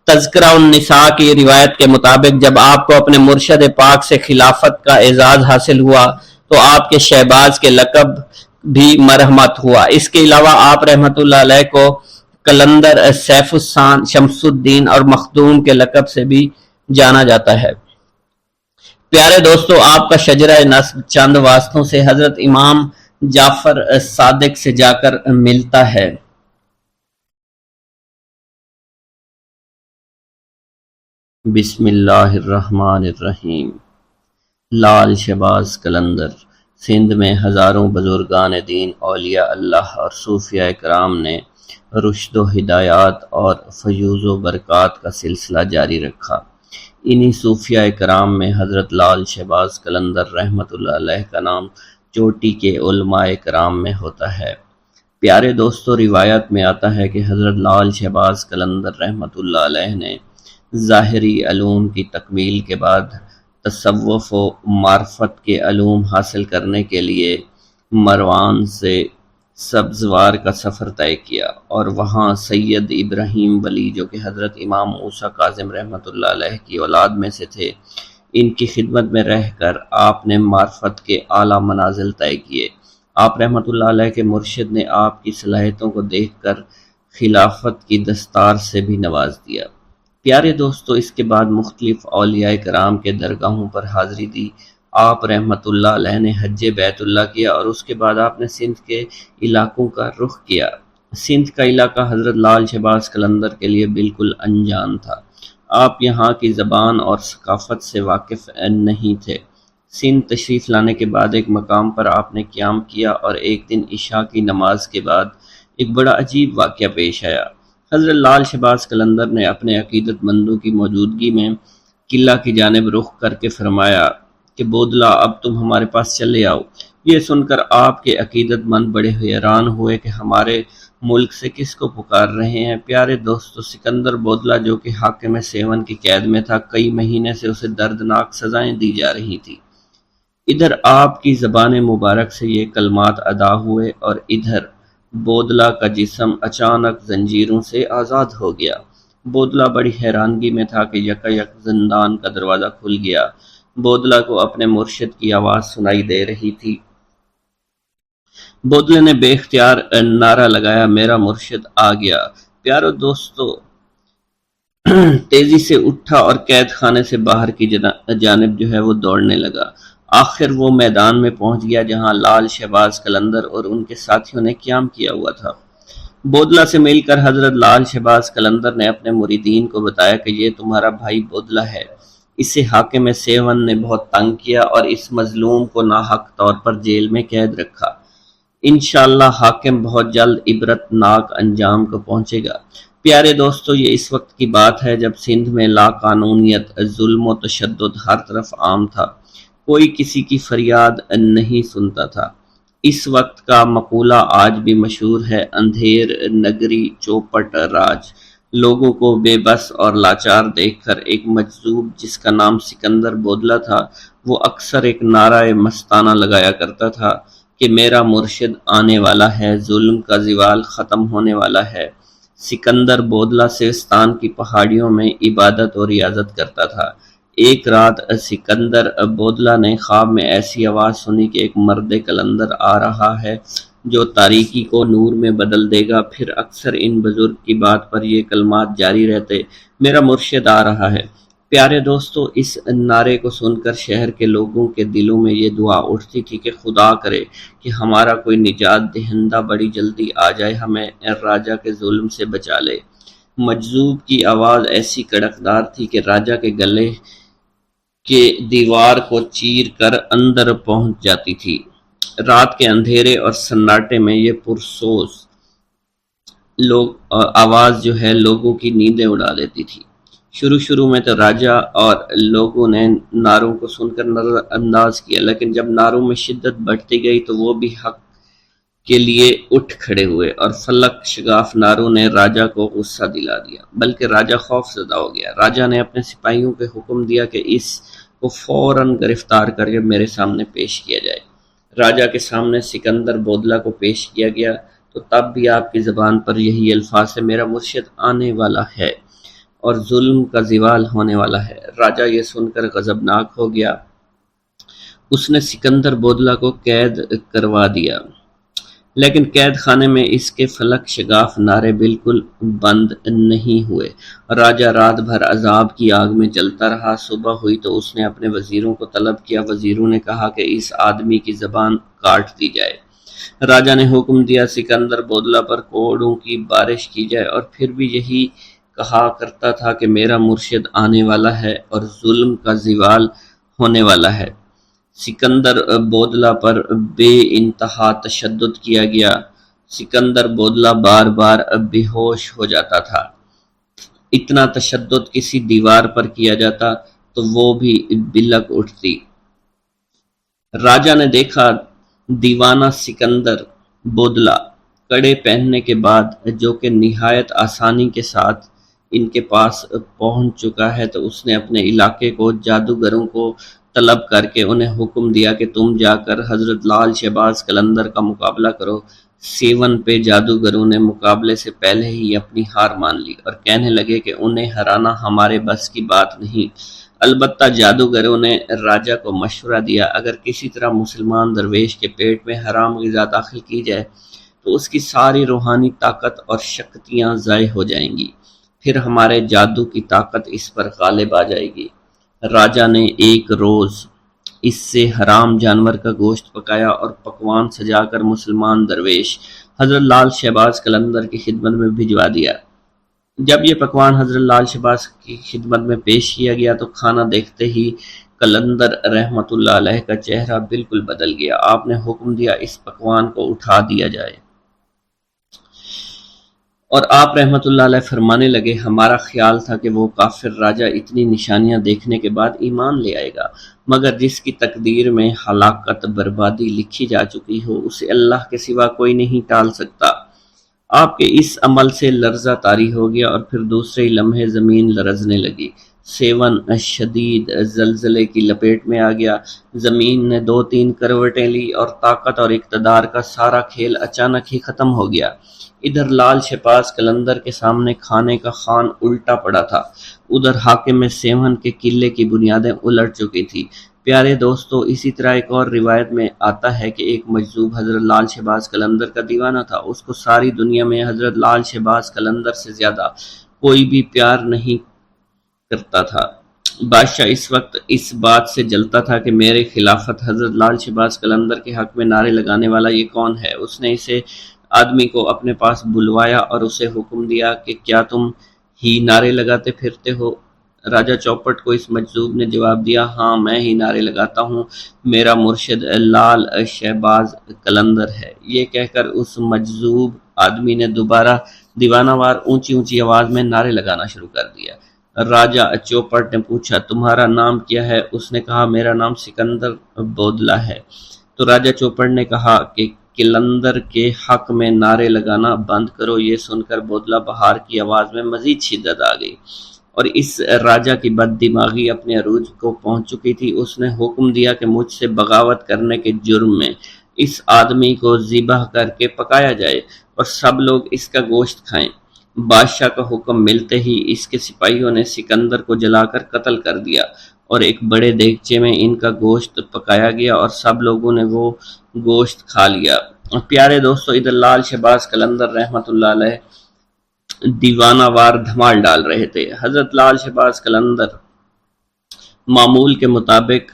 [SPEAKER 1] تذکرہ النساء کی روایت کے مطابق جب آپ کو اپنے مرشد پاک سے خلافت کا اعزاز حاصل ہوا تو آپ کے شہباز کے لقب بھی مرحمت ہوا۔ اس کے علاوہ آپ رحمت اللہ علیہ کو قلندر، سیف السان، شمس الدین اور مخدوم کے لقب سے بھی جانا جاتا ہے۔ پیارے دوستو، آپ کا شجرہ نسب چند واسطوں سے حضرت امام جعفر صادق سے جا کر ملتا ہے۔ بسم اللہ الرحمن الرحیم۔ لال شہباز قلندر سندھ میں ہزاروں بزرگان دین، اولیاء اللہ اور صوفیاء کرام نے رشد و ہدایات اور فیوز و برکات کا سلسلہ جاری رکھا۔ انہی صوفیاء کرام میں حضرت لال شہباز قلندر رحمۃ اللہ علیہ کا نام چوٹی کے علماء کرام میں ہوتا ہے۔ پیارے دوستو، روایت میں آتا ہے کہ حضرت لال شہباز قلندر رحمۃ اللہ علیہ نے ظاہری علوم کی تکمیل کے بعد تصوف و معرفت کے علوم حاصل کرنے کے لیے مروان سے سبزوار کا سفر طے کیا اور وہاں سید ابراہیم ولی جو کہ حضرت امام موسیٰ کاظم رحمۃ اللہ علیہ کی اولاد میں سے تھے، ان کی خدمت میں رہ کر آپ نے معرفت کے اعلیٰ منازل طے کیے۔ آپ رحمۃ اللہ علیہ کے مرشد نے آپ کی صلاحیتوں کو دیکھ کر خلافت کی دستار سے بھی نواز دیا۔ پیارے دوستو، اس کے بعد مختلف اولیاء کرام کے درگاہوں پر حاضری دی۔ آپ رحمت اللہ علیہ نے حج بیت اللہ کیا اور اس کے بعد آپ نے سندھ کے علاقوں کا رخ کیا۔ سندھ کا علاقہ حضرت لال شہباز قلندر کے لیے بالکل انجان تھا۔ آپ یہاں کی زبان اور ثقافت سے واقف نہیں تھے۔ سندھ تشریف لانے کے بعد ایک مقام پر آپ نے قیام کیا اور ایک دن عشاء کی نماز کے بعد ایک بڑا عجیب واقعہ پیش آیا۔ حضرت لال شہباز قلندر نے اپنے عقیدت مندوں کی موجودگی میں قلعہ کی جانب رخ کر کے فرمایا کہ بودلہ، اب تم ہمارے پاس چلے آؤ۔ یہ سن کر آپ کے عقیدت مند بڑے حیران ہوئے کہ ہمارے ملک سے کس کو پکار رہے ہیں۔ پیارے دوستو، سکندر بودلہ جو کہ حاکم سیون کی قید میں تھا، کئی مہینے سے اسے دردناک سزائیں دی جا رہی تھی۔ ادھر آپ کی زبان مبارک سے یہ کلمات ادا ہوئے اور ادھر بودلہ کا جسم اچانک زنجیروں سے آزاد ہو گیا۔ بودلہ بڑی حیرانگی میں تھا کہ یکایک زندان کا دروازہ کھل گیا۔ بودلہ کو اپنے مرشد کی آواز سنائی دے رہی تھی۔ بودلہ نے بے اختیار نعرہ لگایا، میرا مرشد آ گیا۔ پیارو دوستو، تیزی سے اٹھا اور قید خانے سے باہر کی جانب جو ہے وہ دوڑنے لگا۔ آخر وہ میدان میں پہنچ گیا جہاں لال شہباز قلندر اور ان کے ساتھیوں نے قیام کیا ہوا تھا۔ بودلہ سے مل کر حضرت لال شہباز قلندر نے اپنے مریدین کو بتایا کہ یہ تمہارا بھائی بودلہ ہے، اسے حاکم سیون نے بہت تنگ کیا اور اس مظلوم کو ناحق طور پر جیل میں قید رکھا۔ انشاءاللہ حاکم بہت جلد عبرت ناک انجام کو پہنچے گا۔ پیارے دوستو، یہ اس وقت کی بات ہے جب سندھ میں لا قانونیت، ظلم و تشدد ہر طرف عام تھا، کوئی کسی کی فریاد نہیں سنتا تھا۔ اس وقت کا مقولہ آج بھی مشہور ہے، اندھیر نگری چوپٹ راج۔ لوگوں کو بے بس اور لاچار دیکھ کر ایک مجذوب جس کا نام سکندر بودلہ تھا، وہ اکثر ایک نعرہ مستانہ لگایا کرتا تھا کہ میرا مرشد آنے والا ہے، ظلم کا زوال ختم ہونے والا ہے۔ سکندر بودلہ سیستان کی پہاڑیوں میں عبادت اور ریاضت کرتا تھا۔ ایک رات سکندر بودلہ نے خواب میں ایسی آواز سنی کہ ایک مرد قلندر آ رہا ہے جو تاریکی کو نور میں بدل دے گا۔ پھر اکثر ان بزرگ کی بات پر یہ کلمات جاری رہتے، میرا مرشد آ رہا ہے۔ پیارے دوستو، اس نعرے کو سن کر شہر کے لوگوں کے دلوں میں یہ دعا اٹھتی تھی کہ خدا کرے کہ ہمارا کوئی نجات دہندہ بڑی جلدی آ جائے، ہمیں راجہ کے ظلم سے بچا لے۔ مجذوب کی آواز ایسی کڑکدار تھی کہ راجہ کے گلے کے دیوار کو چیر کر اندر پہنچ جاتی تھی۔ رات کے اندھیرے اور سناٹے میں یہ پرسوز آواز جو ہے لوگوں کی نیندیں اڑا دیتی تھی۔ شروع میں تو راجہ اور لوگوں نے نعروں کو سن کر نظر انداز کیا، لیکن جب نعروں میں شدت بڑھتی گئی تو وہ بھی حق کے لیے اٹھ کھڑے ہوئے، اور فلک شگاف نعروں نے راجہ کو غصہ دلا دیا، بلکہ راجہ خوف زدہ ہو گیا۔ راجہ نے اپنے سپاہیوں کو حکم دیا کہ اس کو فوراً گرفتار کر کے میرے سامنے پیش کیا جائے۔ راجہ کے سامنے سکندر بودلہ کو پیش کیا گیا تو تب بھی آپ کی زبان پر یہی الفاظ سے میرا مرشد آنے والا ہے اور ظلم کا زوال ہونے والا ہے۔ راجہ یہ سن کر غضبناک ہو گیا۔ اس نے سکندر بودلہ کو قید کروا دیا، لیکن قید خانے میں اس کے فلک شگاف نعرے بالکل بند نہیں ہوئے۔ راجہ رات بھر عذاب کی آگ میں جلتا رہا۔ صبح ہوئی تو اس نے اپنے وزیروں کو طلب کیا۔ وزیروں نے کہا کہ اس آدمی کی زبان کاٹ دی جائے۔ راجہ نے حکم دیا سکندر بودلہ پر کوڑوں کی بارش کی جائے، اور پھر بھی یہی کہا کرتا تھا کہ میرا مرشد آنے والا ہے اور ظلم کا زوال ہونے والا ہے۔ سکندر بودلہ پر بے انتہا تشدد کیا گیا۔ سکندر بودلہ بار بار بے ہوش ہو جاتا تھا۔ اتنا تشدد کسی دیوار پر کیا جاتا تو وہ بھی بلک اٹھتی۔ راجہ نے دیکھا دیوانہ سکندر بودلہ کڑے پہننے کے بعد، جو کہ نہایت آسانی کے ساتھ ان کے پاس پہنچ چکا ہے، تو اس نے اپنے علاقے کو جادوگروں کو طلب کر کے انہیں حکم دیا کہ تم جا کر حضرت لال شہباز قلندر کا مقابلہ کرو۔ سیون پہ جادوگروں نے مقابلے سے پہلے ہی اپنی ہار مان لی اور کہنے لگے کہ انہیں ہرانا ہمارے بس کی بات نہیں۔ البتہ جادوگروں نے راجہ کو مشورہ دیا اگر کسی طرح مسلمان درویش کے پیٹ میں حرام غذا داخل کی جائے تو اس کی ساری روحانی طاقت اور شکتیاں ضائع ہو جائیں گی، پھر ہمارے جادو کی طاقت اس پر غالب آ جائے گی۔ راجہ نے ایک روز اس سے حرام جانور کا گوشت پکایا اور پکوان سجا کر مسلمان درویش حضرت لال شہباز قلندر کی خدمت میں بھجوا دیا۔ جب یہ پکوان حضرت لال شہباز کی خدمت میں پیش کیا گیا تو کھانا دیکھتے ہی قلندر رحمت اللہ علیہ کا چہرہ بالکل بدل گیا۔ آپ نے حکم دیا اس پکوان کو اٹھا دیا جائے، اور آپ رحمت اللہ علیہ فرمانے لگے ہمارا خیال تھا کہ وہ کافر راجہ اتنی نشانیاں دیکھنے کے بعد ایمان لے آئے گا، مگر جس کی تقدیر میں ہلاکت بربادی لکھی جا چکی ہو اسے اللہ کے سوا کوئی نہیں ٹال سکتا۔ آپ کے اس عمل سے لرزہ طاری ہو گیا اور پھر دوسرے لمحے زمین لرزنے لگی۔ سیون شدید زلزلے کی لپیٹ میں آ گیا۔ زمین نے 2-3 کروٹیں لی اور طاقت اور اقتدار کا سارا کھیل اچانک ہی ختم ہو گیا۔ ادھر لال شہباز قلندر کے سامنے کھانے کا خوان الٹا پڑا تھا، ادھر حاکم سیون کے قلعے کی بنیادیں الٹ چکی تھی۔ پیارے دوستو، اسی طرح ایک اور روایت میں آتا ہے کہ ایک مجذوب حضرت لال شہباز قلندر کا دیوانہ تھا۔ اس کو ساری دنیا میں حضرت لال شہباز قلندر سے زیادہ کوئی بھی پیار نہیں کرتا تھا۔ بادشاہ اس وقت اس بات سے جلتا تھا کہ میرے خلافت حضرت لال شہباز قلندر کے حق میں نعرے لگانے والا یہ کون ہے۔ اس نے اسے آدمی کو اپنے پاس بلوایا اور اسے حکم دیا کہ کیا تم ہی نعرے لگاتے پھرتے ہو؟ راجہ چوپٹ کو اس مجذوب نے جواب دیا، ہاں میں ہی نعرے لگاتا ہوں، میرا مرشد لال شہباز قلندر ہے۔ یہ کہہ کر اس مجذوب آدمی نے دوبارہ دیوانہ وار اونچی اونچی آواز میں نعرے لگانا شروع کر دیا۔ راجہ چوپٹ نے پوچھا تمہارا نام کیا ہے؟ اس نے کہا میرا نام سکندر بودلہ ہے۔ تو راجہ چوپٹ نے کہا کہ قلندر کے حق میں نعرے لگانا بند کرو۔ یہ سن کر بودلہ بہار کی آواز میں مزید شدت آ گئی اور اس راجہ کی بد دماغی اپنے عروج کو پہنچ چکی تھی۔ اس نے حکم دیا کہ مجھ سے بغاوت کرنے کے جرم میں اس آدمی کو ذبح کر کے پکایا جائے اور سب لوگ اس کا گوشت کھائیں۔ بادشاہ کا حکم ملتے ہی اس کے سپاہیوں نے سکندر کو جلا کر قتل کر دیا اور ایک بڑے دیگچے میں ان کا گوشت پکایا گیا اور سب لوگوں نے وہ گوشت کھا لیا۔ پیارے دوستو، ادھر لال شہباز قلندر رحمت اللہ علیہ دیوانہ وار دھمال ڈال رہے تھے۔ حضرت لال شہباز قلندر معمول کے مطابق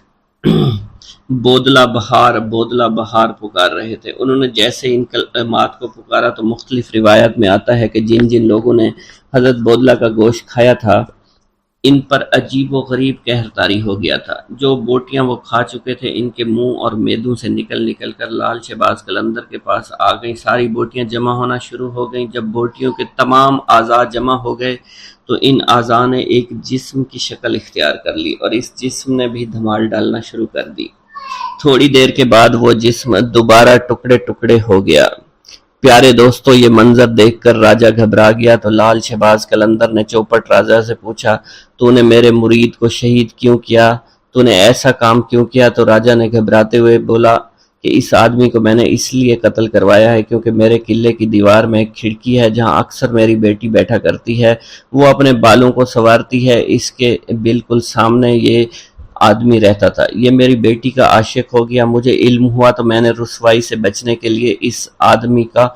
[SPEAKER 1] بودلہ بہار پکار رہے تھے۔ انہوں نے جیسے ان کلمات کو پکارا تو مختلف روایات میں آتا ہے کہ جن جن لوگوں نے حضرت بودلہ کا گوشت کھایا تھا ان پر عجیب و غریب قہر طاری ہو گیا تھا۔ جو بوٹیاں وہ کھا چکے تھے ان کے منہ اور میدوں سے نکل نکل کر لال شہباز قلندر کے پاس آ گئیں۔ ساری بوٹیاں جمع ہونا شروع ہو گئیں۔ جب بوٹیوں کے تمام اعضاء جمع ہو گئے تو ان اعضاء نے ایک جسم کی شکل اختیار کر لی اور اس جسم نے بھی دھمال ڈالنا شروع کر دی۔ تھوڑی دیر کے بعد وہ جسم دوبارہ ٹکڑے ٹکڑے ہو گیا۔ پیارے دوستو، یہ منظر دیکھ کر راجہ گھبرا گیا تو لال شہباز قلندر نے چوپٹ راجہ سے پوچھا، تو نے میرے مرید کو شہید کیوں کیا؟ تو نے ایسا کام کیوں کیا؟ تو راجہ نے گھبراتے ہوئے بولا کہ اس آدمی کو میں نے اس لیے قتل کروایا ہے کیونکہ میرے قلعے کی دیوار میں ایک کھڑکی ہے جہاں اکثر میری بیٹی بیٹھا کرتی ہے۔ وہ اپنے بالوں کو سنوارتی ہے، اس کے بالکل سامنے یہ آدمی رہتا تھا۔ یہ میری بیٹی کا عاشق ہو گیا، مجھے علم ہوا تو میں نے رسوائی سے بچنے کے لیے اس آدمی کا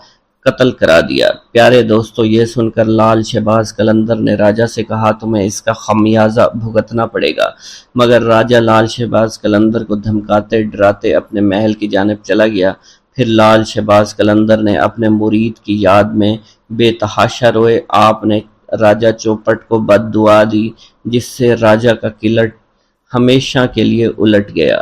[SPEAKER 1] قتل کرا دیا۔ پیارے دوستو، یہ سن کر لال شہباز قلندر نے راجہ سے کہا تمہیں اس کا خمیازہ بھگتنا پڑے گا، مگر راجہ لال شہباز قلندر کو دھمکاتے ڈراتے اپنے محل کی جانب چلا گیا۔ پھر لال شہباز قلندر نے اپنے مرید کی یاد میں بے تحاشا روئے۔ آپ نے راجہ چوپٹ کو بد دعا دی جس سے راجہ کا قلعہ ہمیشہ کے لیے الٹ گیا۔